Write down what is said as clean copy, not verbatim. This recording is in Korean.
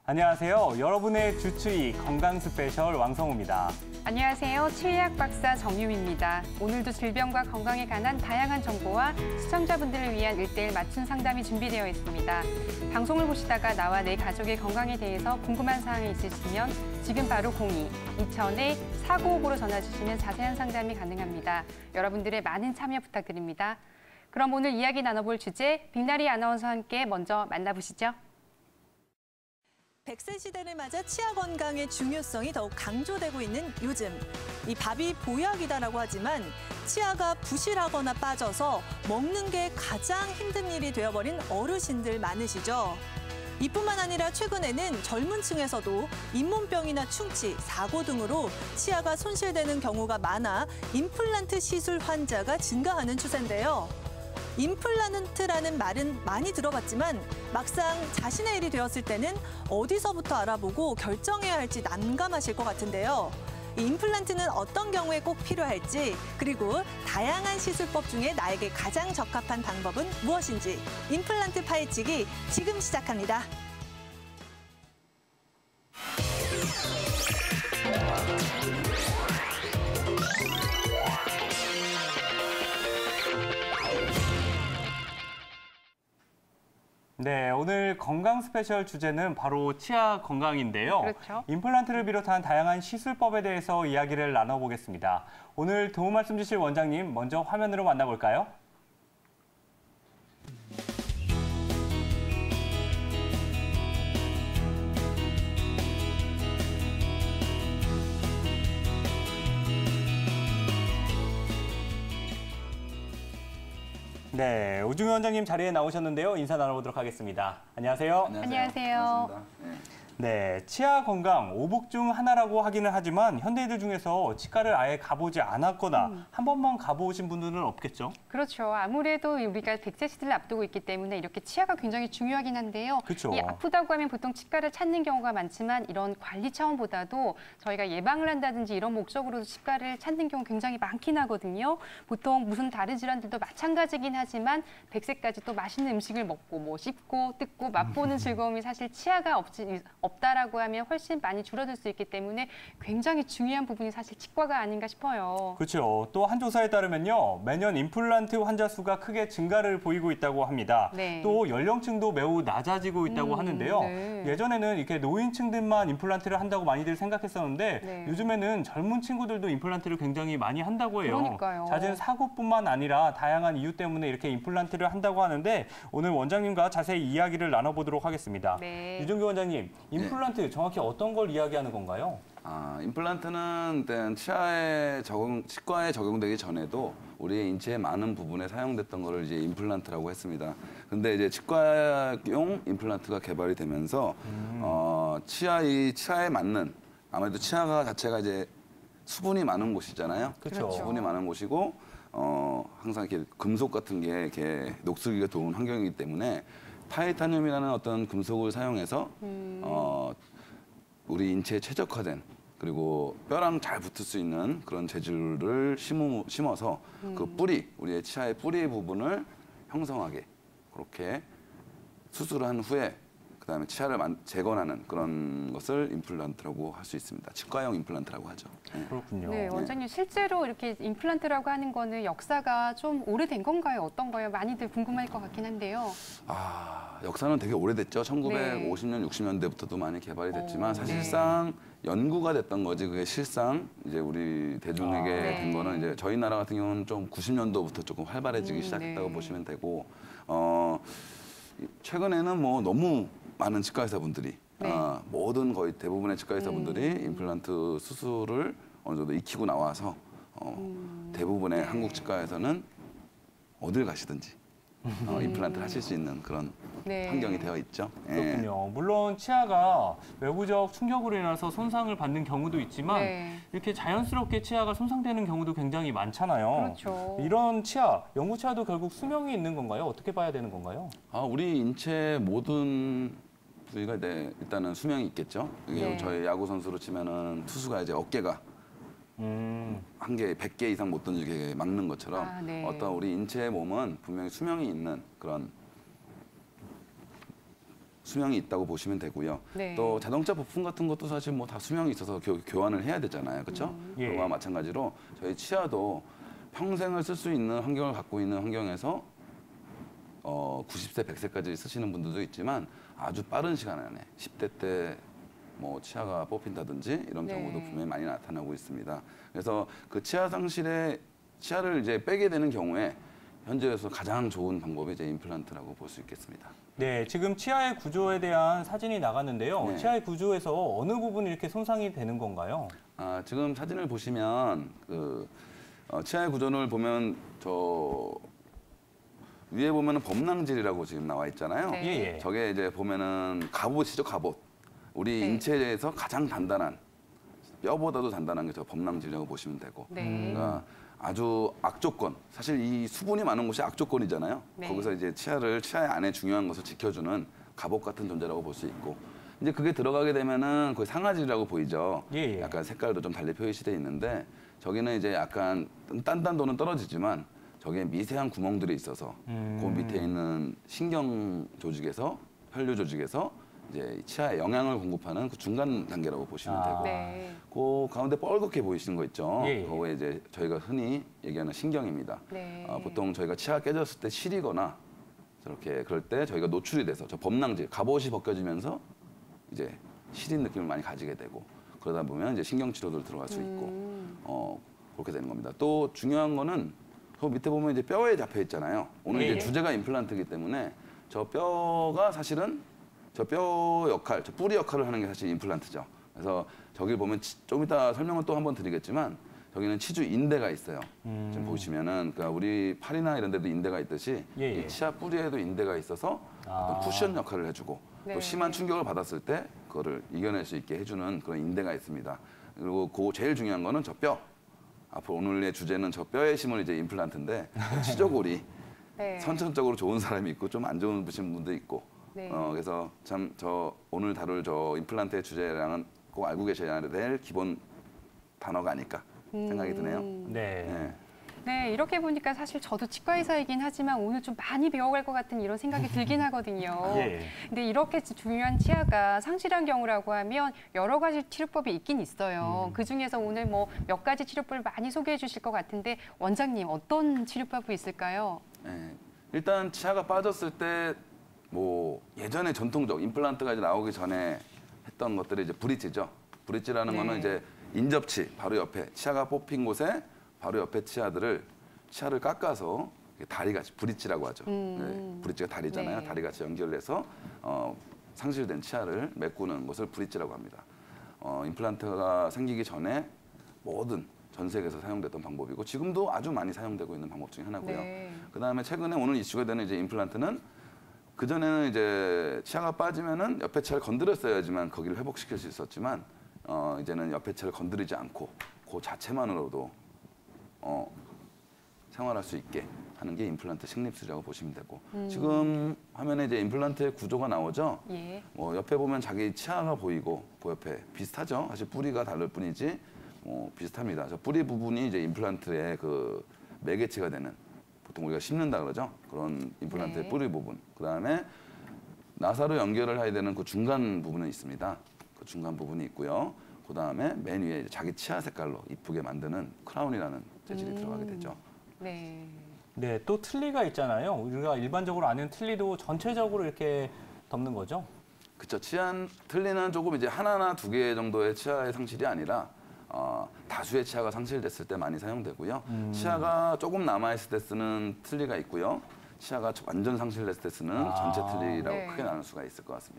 안녕하세요. 여러분의 주치의 건강 스페셜 왕성우입니다. 안녕하세요. 치의학 박사 정유미입니다. 오늘도 질병과 건강에 관한 다양한 정보와 시청자분들을 위한 1:1 맞춤 상담이 준비되어 있습니다. 방송을 보시다가 나와 내 가족의 건강에 대해서 궁금한 사항이 있으시면 지금 바로 02-2000-4959로 전화 주시면 자세한 상담이 가능합니다. 여러분들의 많은 참여 부탁드립니다. 그럼 오늘 이야기 나눠볼 주제 빅나리 아나운서와 함께 먼저 만나보시죠. 100세 시대를 맞아 치아 건강의 중요성이 더욱 강조되고 있는 요즘. 이 밥이 보약이다라고 하지만 치아가 부실하거나 빠져서 먹는 게 가장 힘든 일이 되어버린 어르신들 많으시죠. 이뿐만 아니라 최근에는 젊은 층에서도 잇몸병이나 충치, 사고 등으로 치아가 손실되는 경우가 많아 임플란트 시술 환자가 증가하는 추세인데요. 임플란트라는 말은 많이 들어봤지만 막상 자신의 일이 되었을 때는 어디서부터 알아보고 결정해야 할지 난감하실 것 같은데요. 이 임플란트는 어떤 경우에 꼭 필요할지, 그리고 다양한 시술법 중에 나에게 가장 적합한 방법은 무엇인지 임플란트 파헤치기 지금 시작합니다. 네, 오늘 건강 스페셜 주제는 바로 치아 건강인데요. 그렇죠. 임플란트를 비롯한 다양한 시술법에 대해서 이야기를 나눠보겠습니다. 오늘 도움 말씀 주실 원장님 먼저 화면으로 만나볼까요? 네, 우중희 원장님 자리에 나오셨는데요. 인사 나눠보도록 하겠습니다. 안녕하세요. 안녕하세요. 네, 치아 건강 오복 중 하나라고 하기는 하지만 현대인들 중에서 치과를 아예 가보지 않았거나 한 번만 가보신 분들은 없겠죠? 그렇죠. 아무래도 우리가 100세 시대를 앞두고 있기 때문에 이렇게 치아가 굉장히 중요하긴 한데요. 그렇죠. 이 아프다고 하면 보통 치과를 찾는 경우가 많지만 이런 관리 차원보다도 저희가 예방을 한다든지 이런 목적으로 치과를 찾는 경우 굉장히 많긴 하거든요. 보통 무슨 다른 질환들도 마찬가지긴 하지만 100세까지 또 맛있는 음식을 먹고 뭐 씹고 뜯고 맛보는 즐거움이 사실 치아가 없다라고 하면 훨씬 많이 줄어들 수 있기 때문에 굉장히 중요한 부분이 사실 치과가 아닌가 싶어요. 그렇죠. 또 한 조사에 따르면요. 매년 임플란트 환자 수가 크게 증가를 보이고 있다고 합니다. 네. 또 연령층도 매우 낮아지고 있다고 하는데요. 네. 예전에는 이렇게 노인층들만 임플란트를 한다고 많이들 생각했었는데 네. 요즘에는 젊은 친구들도 임플란트를 굉장히 많이 한다고 해요. 그러니까요. 잦은 사고뿐만 아니라 다양한 이유 때문에 이렇게 임플란트를 한다고 하는데 오늘 원장님과 자세히 이야기를 나눠보도록 하겠습니다. 네. 유정규 원장님, 임플란트 정확히 어떤 걸 이야기하는 건가요? 임플란트는 일단 치과에 적용되기 전에도 우리의 인체의 많은 부분에 사용됐던 거를 이제 임플란트라고 했습니다. 근데 이제 치과용 임플란트가 개발이 되면서 치아에 맞는, 아무래도 치아가 자체가 이제 수분이 많은 곳이잖아요. 그렇죠. 수분이 많은 곳이고 항상 이렇게 금속 같은 게 이렇게 녹슬기가 좋은 환경이기 때문에 타이타늄이라는 어떤 금속을 사용해서 우리 인체에 최적화된, 그리고 뼈랑 잘 붙을 수 있는 그런 재질을 심어서 그 뿌리, 우리의 치아의 뿌리 부분을 형성하게 그렇게 수술을 한 후에 그다음에 치아를 재건하는 그런 것을 임플란트라고 할 수 있습니다. 치과용 임플란트라고 하죠. 네. 그렇군요. 네, 원장님 실제로 이렇게 임플란트라고 하는 거는 역사가 좀 오래된 건가요? 어떤가요? 많이들 궁금할 것 같긴 한데요. 역사는 되게 오래됐죠. 1950년, 60년대부터도 많이 개발이 됐지만 네. 사실상 연구가 됐던 거지 그게 실상 이제 우리 대중에게 네. 된 거는 이제 저희 나라 같은 경우는 좀 90년도부터 조금 활발해지기 시작했다고 네. 보시면 되고 최근에는 뭐 너무 많은 치과 의사분들이 네. 모든 거의 대부분의 치과 의사분들이 임플란트 수술을 어느 정도 익히고 나와서 대부분의 네. 한국 치과에서는 어딜 가시든지 임플란트를 하실 수 있는 그런 네. 환경이 되어 있죠. 그렇군요. 물론 치아가 외부적 충격으로 인해서 손상을 받는 경우도 있지만 네. 이렇게 자연스럽게 치아가 손상되는 경우도 굉장히 많잖아요. 그렇죠. 이런 치아, 연구 치아도 결국 수명이 있는 건가요? 어떻게 봐야 되는 건가요? 우리 인체 모든 부위가 일단은 수명이 있겠죠. 이게 네. 저희 야구 선수로 치면은 투수가 이제 어깨가 한 개, 100개 이상 못 던지게 막는 것처럼 네. 어떤 우리 인체의 몸은 분명히 수명이 있는 그런 수명이 있다고 보시면 되고요. 네. 또 자동차 부품 같은 것도 사실 뭐 다 수명이 있어서 교환을 해야 되잖아요. 그렇죠? 예. 그거와 마찬가지로 저희 치아도 평생을 쓸 수 있는 환경을 갖고 있는 환경에서 90세, 100세까지 쓰시는 분들도 있지만 아주 빠른 시간 안에 10대 때 뭐 치아가 뽑힌다든지 이런 네. 경우도 분명히 많이 나타나고 있습니다. 그래서 그 치아 상실에 치아를 이제 빼게 되는 경우에 현재에서 가장 좋은 방법이 이제 임플란트라고 볼 수 있겠습니다. 네, 지금 치아의 구조에 대한 사진이 나갔는데요. 네. 치아의 구조에서 어느 부분이 이렇게 손상이 되는 건가요? 지금 사진을 보시면 치아의 구조를 보면 저 위에 보면은 범낭질이라고 지금 나와 있잖아요. 네. 예, 예. 저게 이제 보면은 갑옷이죠, 갑옷. 우리 네. 인체에서 가장 단단한 뼈보다도 단단한 게 저 범낭질이라고 보시면 되고. 네. 그러니까 아주 악조건. 사실 이 수분이 많은 곳이 악조건이잖아요. 네. 거기서 이제 치아의 안에 중요한 것을 지켜주는 갑옷 같은 존재라고 볼 수 있고. 이제 그게 들어가게 되면은 거의 상아질이라고 보이죠. 예, 예. 약간 색깔도 좀 달리 표시돼 있는데 저기는 이제 약간 단단도는 떨어지지만 저기에 미세한 구멍들이 있어서 그 밑에 있는 신경 조직에서 혈류 조직에서 이제 치아에 영양을 공급하는 그 중간 단계라고 보시면 되고 네. 그 가운데 뻘겋게 보이시는 거 있죠. 예, 예. 그거에 이제 저희가 흔히 얘기하는 신경입니다. 네. 보통 저희가 치아가 깨졌을 때 시리거나 저렇게 그럴 때 저희가 노출이 돼서 저 범낭질, 갑옷이 벗겨지면서 이제 시린 느낌을 많이 가지게 되고 그러다 보면 이제 신경 치료도 들어갈 수 있고 그렇게 되는 겁니다. 또 중요한 거는 그 밑에 보면 이제 뼈에 잡혀 있잖아요. 오늘 예, 이제 예. 주제가 임플란트이기 때문에 저 뼈가 사실은 저 뼈 역할, 저 뿌리 역할을 하는 게 사실 임플란트죠. 그래서 저기 보면 좀 이따 설명을 또 한번 드리겠지만 저기는 치주 인대가 있어요. 지금 보시면은 그러니까 우리 팔이나 이런 데도 인대가 있듯이 예, 예. 이 치아 뿌리에도 인대가 있어서 어떤 쿠션 역할을 해주고 네. 또 심한 충격을 받았을 때 그거를 이겨낼 수 있게 해주는 그런 인대가 있습니다. 그리고 그 제일 중요한 거는 저 뼈. 앞으로 오늘의 주제는 저 뼈에 심을 이제 임플란트인데 치조골이 네. 선천적으로 좋은 사람이 있고 좀 안 좋은 분도 있고 네. 그래서 참 저 오늘 다룰 저 임플란트의 주제랑은 꼭 알고 계셔야 될 기본 단어가 아닐까 생각이 드네요. 네. 네. 네, 이렇게 보니까 사실 저도 치과 의사이긴 하지만 오늘 좀 많이 배워갈 것 같은 이런 생각이 들긴 하거든요. 예. 근데 이렇게 중요한 치아가 상실한 경우라고 하면 여러 가지 치료법이 있긴 있어요. 그중에서 오늘 뭐 몇 가지 치료법을 많이 소개해 주실 것 같은데 원장님 어떤 치료법이 있을까요? 네. 일단 치아가 빠졌을 때 뭐 예전에 전통적 임플란트가 이제 나오기 전에 했던 것들이 이제 브릿지죠. 브릿지라는 네. 거는 이제 인접치 바로 옆에 치아가 뽑힌 곳에 바로 옆에 치아를 깎아서 다리같이 브릿지라고 하죠. 네, 브릿지가 다리잖아요. 네. 다리같이 연결해서 상실된 치아를 메꾸는 것을 브릿지라고 합니다. 임플란트가 생기기 전에 모든 전 세계에서 사용됐던 방법이고 지금도 아주 많이 사용되고 있는 방법 중에 하나고요. 네. 그다음에 최근에 오늘 이슈가 되는 이제 임플란트는 그 전에는 이제 치아가 빠지면은 옆에 치아를 건드렸어야지만 거기를 회복시킬 수 있었지만 이제는 옆에 치아를 건드리지 않고 그 자체만으로도 생활할 수 있게 하는 게 임플란트 식립술이라고 보시면 되고 지금 화면에 이제 임플란트의 구조가 나오죠. 예. 옆에 보면 자기 치아가 보이고 그 옆에 비슷하죠. 사실 뿌리가 다를 뿐이지 비슷합니다. 저 뿌리 부분이 이제 임플란트의 그 매개체가 되는 보통 우리가 심는다 그러죠. 그런 임플란트의 네. 뿌리 부분. 그다음에 나사로 연결을 해야 되는 그 중간 부분은 있습니다. 그 중간 부분이 있고요. 그다음에 맨 위에 이제 자기 치아 색깔로 이쁘게 만드는 크라운이라는 재질이 들어가게 되죠. 네. 네, 또 틀니가 있잖아요. 우리가 일반적으로 아는 틀니도 전체적으로 이렇게 덮는 거죠? 그렇죠. 틀니는 조금 이제 하나나 두 개 정도의 치아의 상실이 아니라 다수의 치아가 상실됐을 때 많이 사용되고요. 치아가 조금 남아있을 때 쓰는 틀니가 있고요. 치아가 완전 상실됐을 때 쓰는 전체 틀니라고 네. 크게 나눌 수가 있을 것 같습니다.